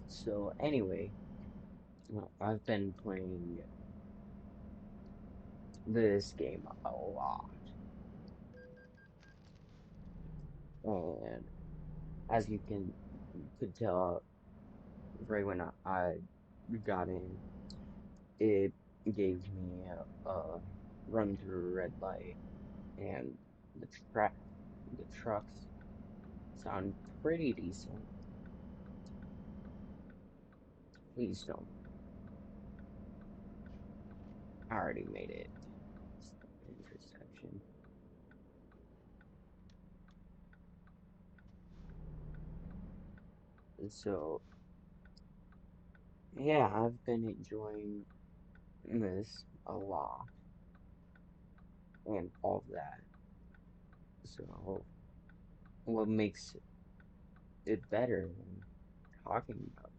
So anyway, I've been playing this game a lot, and as you could tell right when I got in, it gave me a run through a red light, and the track the trucks sound pretty decent. Please don't. I already made it. Intersection. So yeah, I've been enjoying this a lot and all of that. So what makes it better than talking about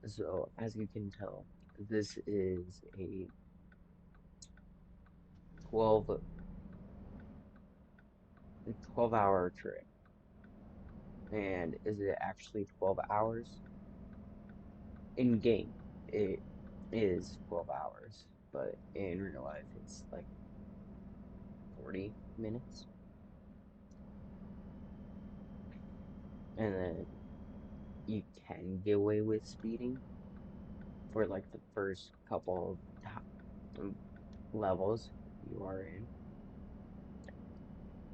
it? So as you can tell, this is a 12 12-hour trip. And is it actually 12 hours? In game, it is 12 hours, but in real life, it's like 40 minutes. And then you can get away with speeding for like the first couple of levels you are in.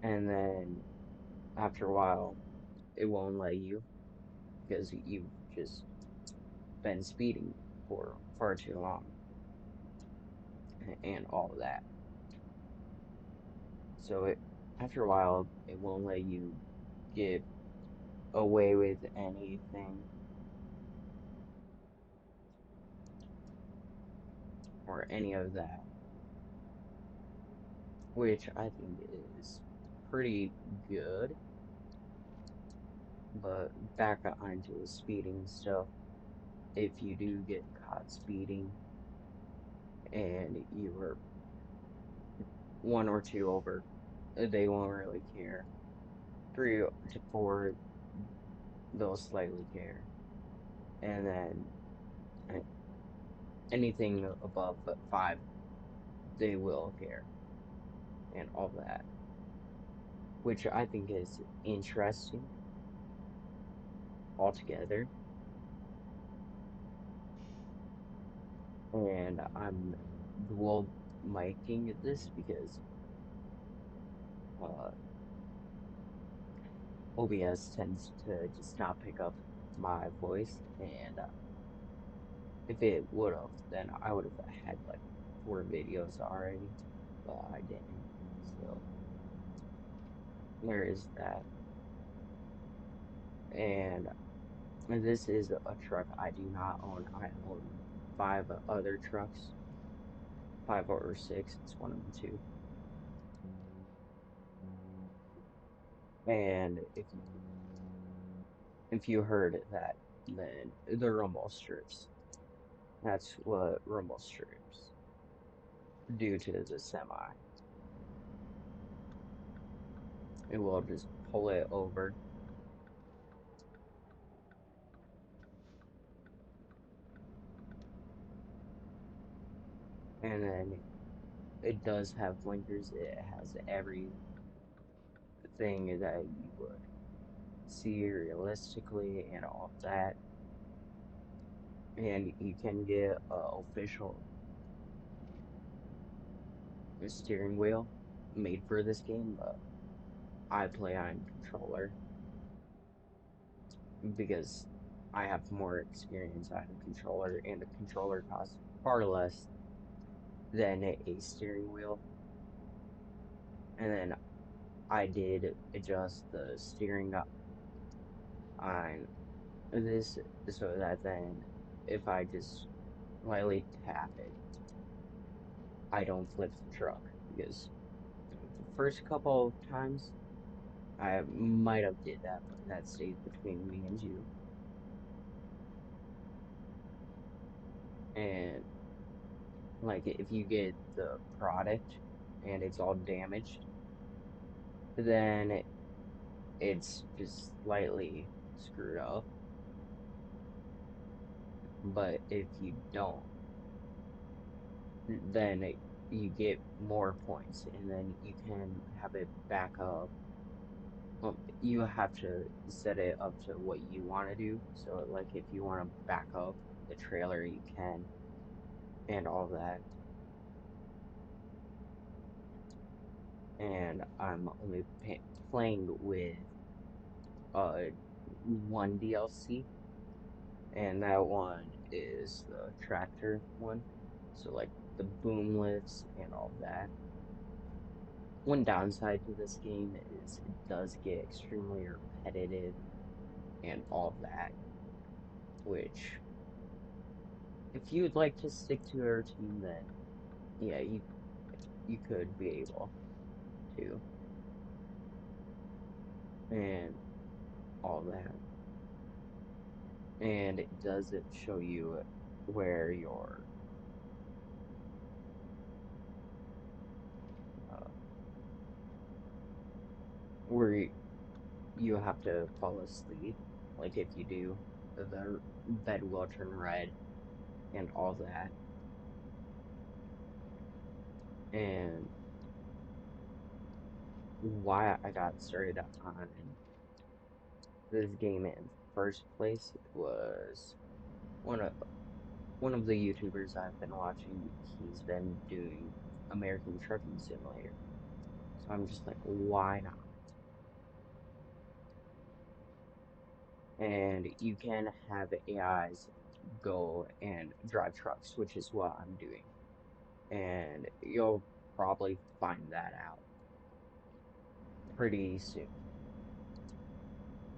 And then after a while, it won't let you because you've just been speeding for far too long and all of that. So after a while, it won't let you get away with anything or any of that, which I think is pretty good. But back onto the speeding stuff, if you do get caught speeding and you were one or two over, they won't really care. Three to four, they'll slightly care. And then uh, anything above five, they will care, and all that, which I think is interesting altogether. And I'm dual miking this because uh, OBS tends to just not pick up my voice, and if it would have, then I would have had like 4 videos already, but I didn't. So there is that. And this is a truck I do not own. I own 5 other trucks, 5 or 6. It's one of the two. And if you heard that, then the rumble strips. That's what rumble strips do to the semi. It will just pull it over, and then it does have blinkers. It has everything that you would see realistically and all of that. And you can get a official steering wheel made for this game, but I play on controller because I have more experience on a controller, and a controller costs far less than a steering wheel. And then I did adjust the steering up on this so that then if I just lightly tap it, I don't flip the truck because the first couple of times I might have did that, but that stays between me and you. And like if you get the product and it's all damaged, then it's just slightly screwed up. But if you don't, then you get more points, and then you can have it back up. You have to set it up to what you want to do. So, like, if you want to back up the trailer, you can, and all that. And I'm only playing with uh one DLC, and that one is the tractor one. So, like, the boom lifts and all that. One downside to this game is it does get extremely repetitive and all that, which if you'd like to stick to a routine, then yeah, you could be able to, and all that. And it does it show you where your uh, where you have to fall asleep. Like if you do, the bed will turn red and all that. And why I got started on this game in the first place was one of one of the YouTubers I've been watching. He's been doing American Trucking Simulator, so I'm just like, why not? And you can have AIs go and drive trucks, which is what I'm doing. And you'll probably find that out pretty soon.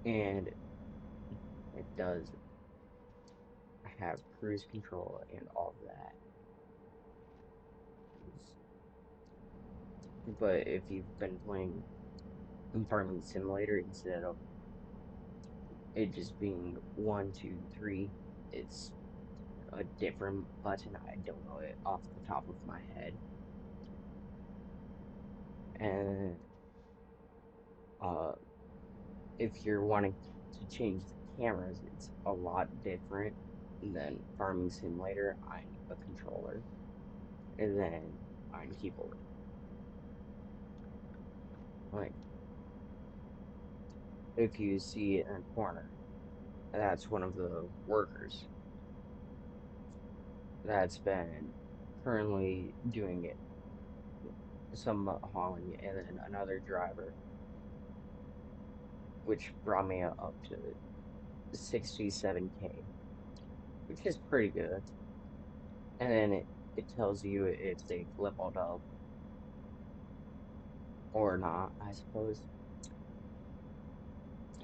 And it does have cruise control and all that. But if you've been playing Farming Simulator instead of it just being one, two, three, it's a different button. I don't know it off the top of my head. And uh, if you're wanting to change the cameras, it's a lot different than Farming Simulator on a controller and then on keyboard. Like if you see in a corner, that's one of the workers that's been currently doing it, some hauling, and then another driver, which brought me up to 67K, which is pretty good. And then it tells you if they've leveled up or not, I suppose.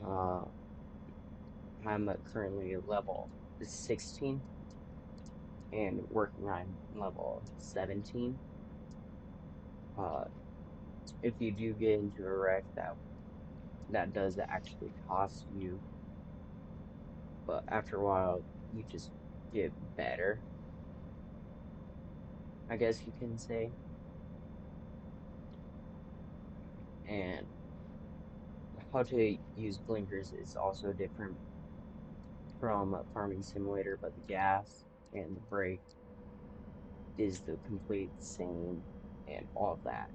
Uh, I'm currently level 16 and working on level 17. Uh, if you do get into a wreck, that does actually cost you, but after a while, you just get better, I guess you can say. And how to use blinkers is also different from Farming Simulator, but the gas and the brake is the complete same and all of that.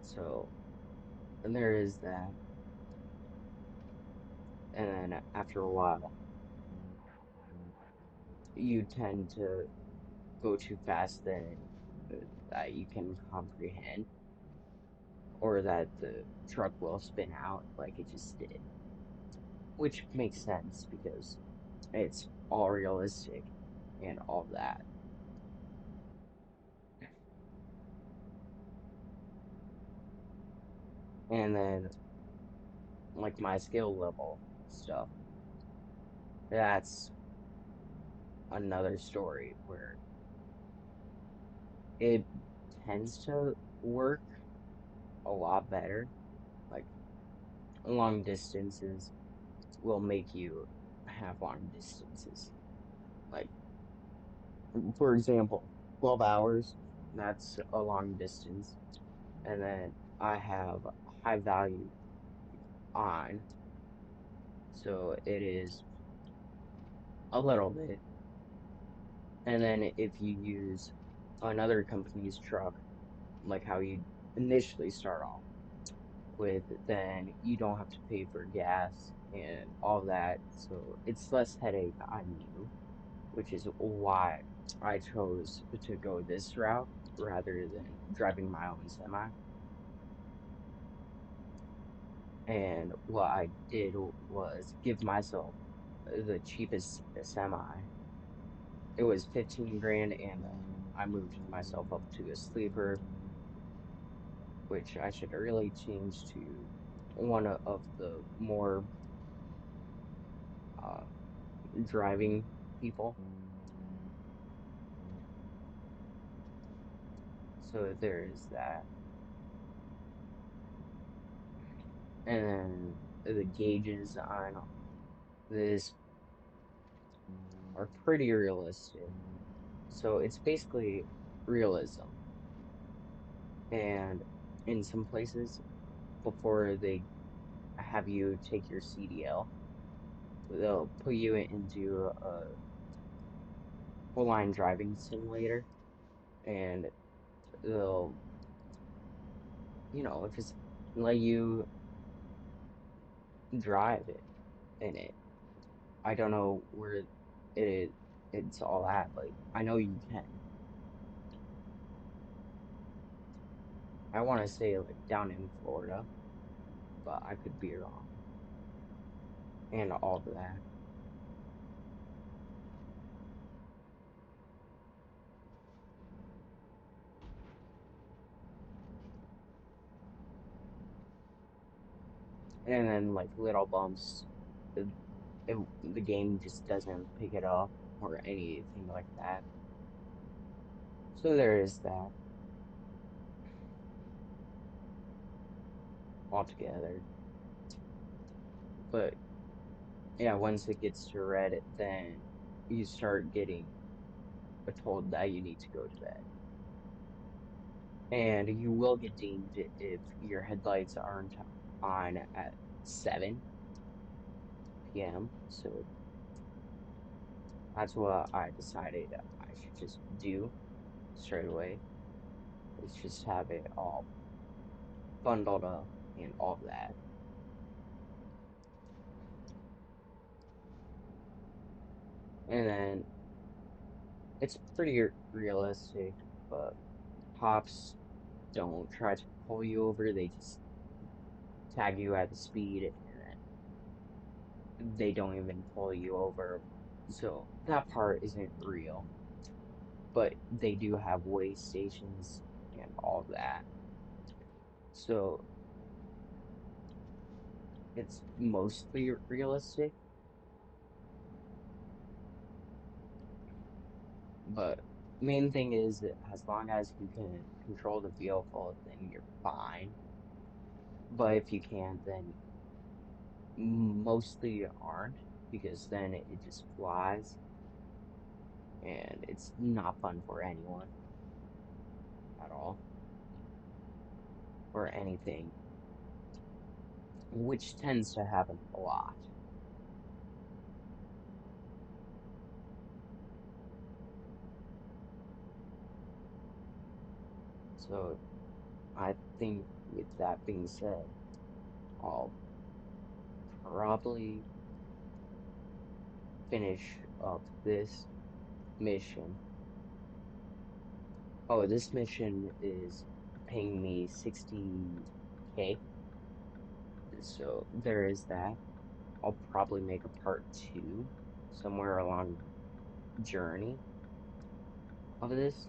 So, and there is that. And then after a while, you tend to go too fast than that you can comprehend, or that the truck will spin out like it just did, which makes sense because it's all realistic and all that. And then, like my skill level stuff, that's another story where it tends to work a lot better. Like long distances will make you have long distances. Like, for example, 12 hours, that's a long distance. And then I have high value. on. So it is a little bit. And then if you use another company's truck, like how you initially start off with, then you don't have to pay for gas and all that. So it's less headache on you, which is why I chose to go this route rather than driving my own semi. And what I did was give myself the cheapest semi. It was 15 grand, and then I moved myself up to a sleeper, which I should really change to one of the more uh, driving people. So there is that. And then the gauges on this are pretty realistic. So it's basically realism. And in some places, before they have you take your CDL, they'll put you into a full line driving simulator and they'll, just let you drive it in it. I don't know where it it's all at, but I know you can. I want to say like down in Florida, but I could be wrong. And all of that. And then like little bumps, it, the game just doesn't pick it up or anything like that. So there is that altogether. But yeah, once it gets to red, then you start getting told that you need to go to bed. And you will get dinged if your headlights aren't on at 7 p.m. So that's what I decided I should just do straight away. Is just have it all bundled up and all that. And then it's pretty realistic, but cops don't try to pull you over. They just tag you at the speed and then they don't even pull you over. So that part isn't real. But they do have way stations and all that. So it's mostly realistic. But main thing is that as long as you can control the vehicle, then you're fine. But if you can't, then mostly aren't, because then it just flies and it's not fun for anyone at all or anything, which tends to happen a lot. So I think with that being said, I'll probably finish up this mission. Oh, this mission is paying me 60K. So there is that. I'll probably make a part two somewhere along the journey of this.